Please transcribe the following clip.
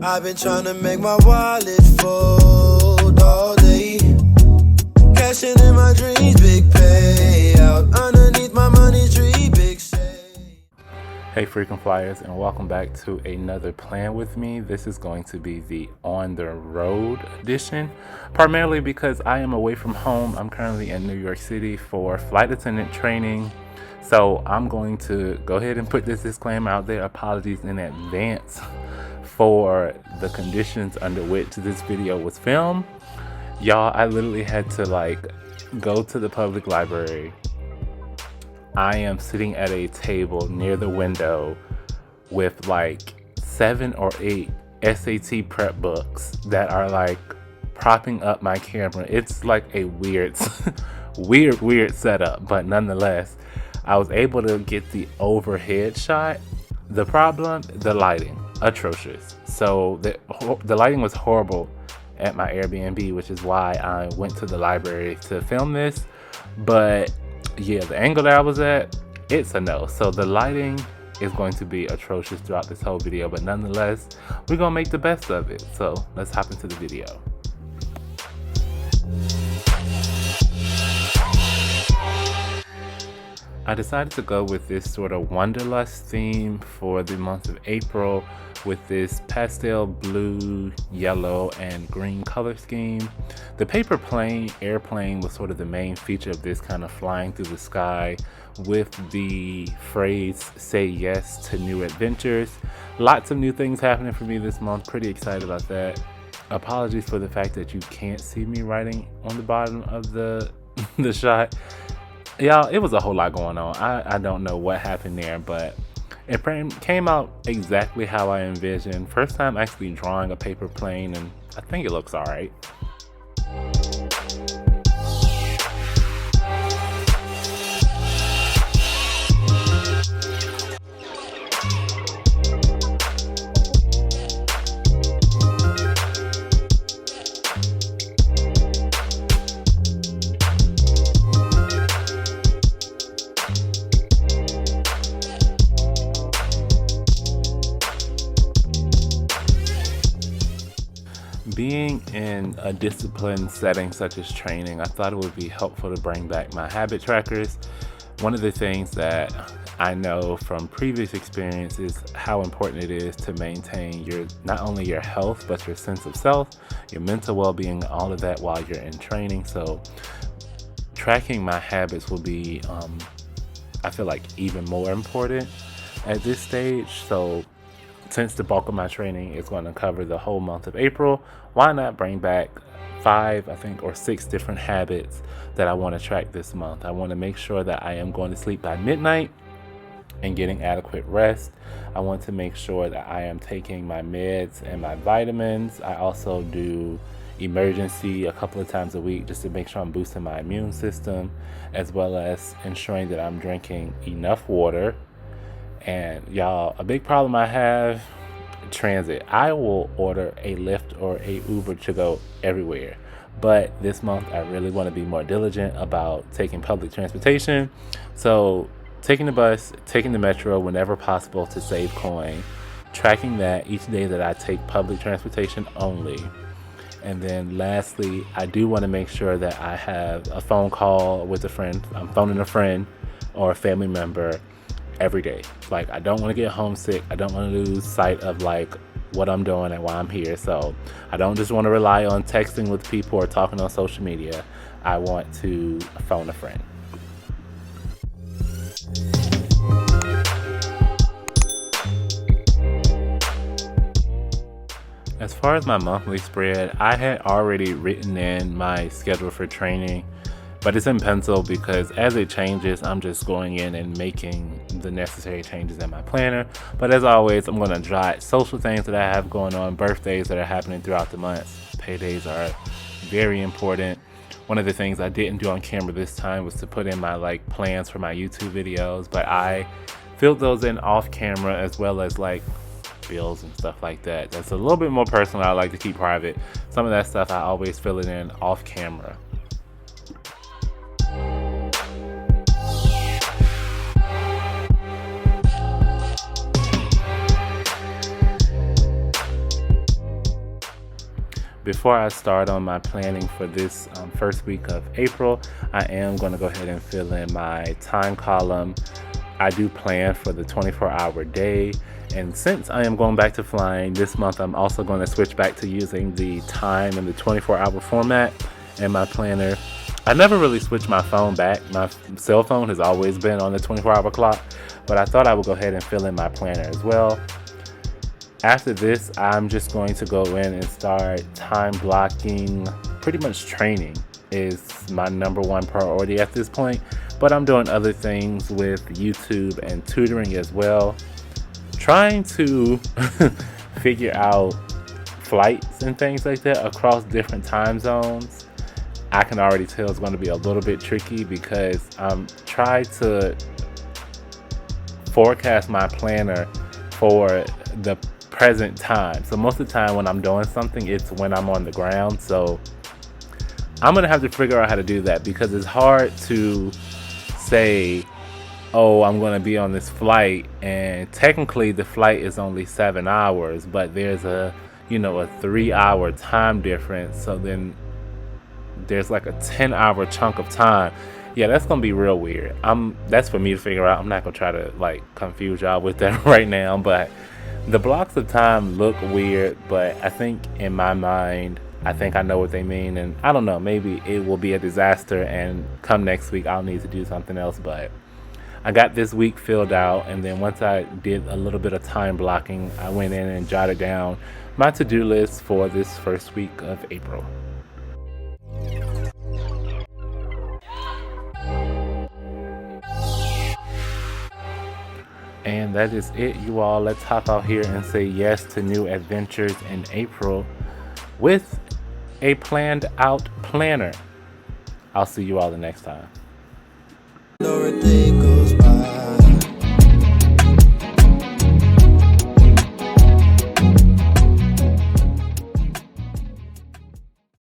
I've been trying to make my wallet fold all day. Cashing in my dreams, big payout. Underneath my money tree, big shade. Hey frequent flyers, and welcome back to another Plan With Me. This is going to be the on the road edition, primarily because I am away from home. I'm currently in New York City for flight attendant training. So I'm going to go ahead and put this disclaimer out there. Apologies in advance for the conditions under which this video was filmed. Y'all, I literally had to go to the public library. I am sitting at a table near the window with 7 or 8 SAT prep books that are propping up my camera. It's like a weird weird setup, but nonetheless, I was able to get the overhead shot. The problem, the lighting, atrocious. So the lighting was horrible at my Airbnb, which is why I went to the library to film this. But yeah, the angle that I was at, it's a no. So the lighting is going to be atrocious throughout this whole video, but nonetheless, we're gonna make the best of it. So let's hop into the video. I decided to go with this sort of wanderlust theme for the month of April with this pastel blue, yellow, and green color scheme. The paper plane, airplane, was sort of the main feature of this, kind of flying through the sky with the phrase, "Say yes to new adventures." Lots of new things happening for me this month. Pretty excited about that. Apologies for the fact that you can't see me writing on the bottom of the shot. Y'all, it was a whole lot going on. I don't know what happened there, but it came out exactly how I envisioned. First time actually drawing a paper plane, and I think it looks all right. Being in a disciplined setting such as training, I thought it would be helpful to bring back my habit trackers. One of the things that I know from previous experience is how important it is to maintain not only your health, but your sense of self, your mental well-being, all of that while you're in training. So tracking my habits will be, I feel like, even more important at this stage. So since the bulk of my training is going to cover the whole month of April, why not bring back 5, I think, or 6 different habits that I want to track this month. I want to make sure that I am going to sleep by midnight and getting adequate rest. I want to make sure that I am taking my meds and my vitamins. I also do emergency a couple of times a week just to make sure I'm boosting my immune system, as well as ensuring that I'm drinking enough water. And y'all, a big problem I have, transit. I will order a Lyft or a Uber to go everywhere, but this month I really want to be more diligent about taking public transportation. So taking the bus, taking the metro whenever possible to save coin, tracking that each day that I take public transportation only. And then lastly, I do want to make sure that I have a phone call with a friend. I'm phoning a friend or a family member every day. I don't want to get homesick. I don't want to lose sight of what I'm doing and why I'm here. So I don't just want to rely on texting with people or talking on social media. I want to phone a friend. As far as my monthly spread, I had already written in my schedule for training, but it's in pencil because as it changes, I'm just going in and making the necessary changes in my planner. But as always, I'm going to jot social things that I have going on, birthdays that are happening throughout the month. Paydays are very important. One of the things I didn't do on camera this time was to put in my plans for my YouTube videos, but I filled those in off camera, as well as bills and stuff like that. That's a little bit more personal. I like to keep private. Some of that stuff I always fill it in off camera. before I start on my planning for this first week of April, I am going to go ahead and fill in my time column. I do plan for the 24-hour day, and since I am going back to flying this month, I'm also going to switch back to using the time in the 24-hour format in my planner. I never really switched my phone back. My cell phone has always been on the 24-hour clock, but I thought I would go ahead and fill in my planner as well. After this, I'm just going to go in and start time blocking. Pretty much training is my number one priority at this point, but I'm doing other things with YouTube and tutoring as well. Trying to figure out flights and things like that across different time zones. I can already tell it's going to be a little bit tricky because I'm trying to forecast my planner for the present time. So most of the time when I'm doing something, it's when I'm on the ground. So I'm gonna have to figure out how to do that, because it's hard to say, oh, I'm gonna be on this flight, and technically the flight is only 7 hours, but there's a 3-hour time difference. So then there's like a 10-hour chunk of time. Yeah, that's gonna be real weird. That's for me to figure out. I'm not gonna try to like confuse y'all with that right now, but the blocks of time look weird, but I think in my mind, I think I know what they mean, and I don't know, maybe it will be a disaster and come next week I'll need to do something else. But I got this week filled out, and then once I did a little bit of time blocking, I went in and jotted down my to-do list for this first week of April. And that is it, you all. Let's hop out here and say yes to new adventures in April with a planned out planner. I'll see you all the next time.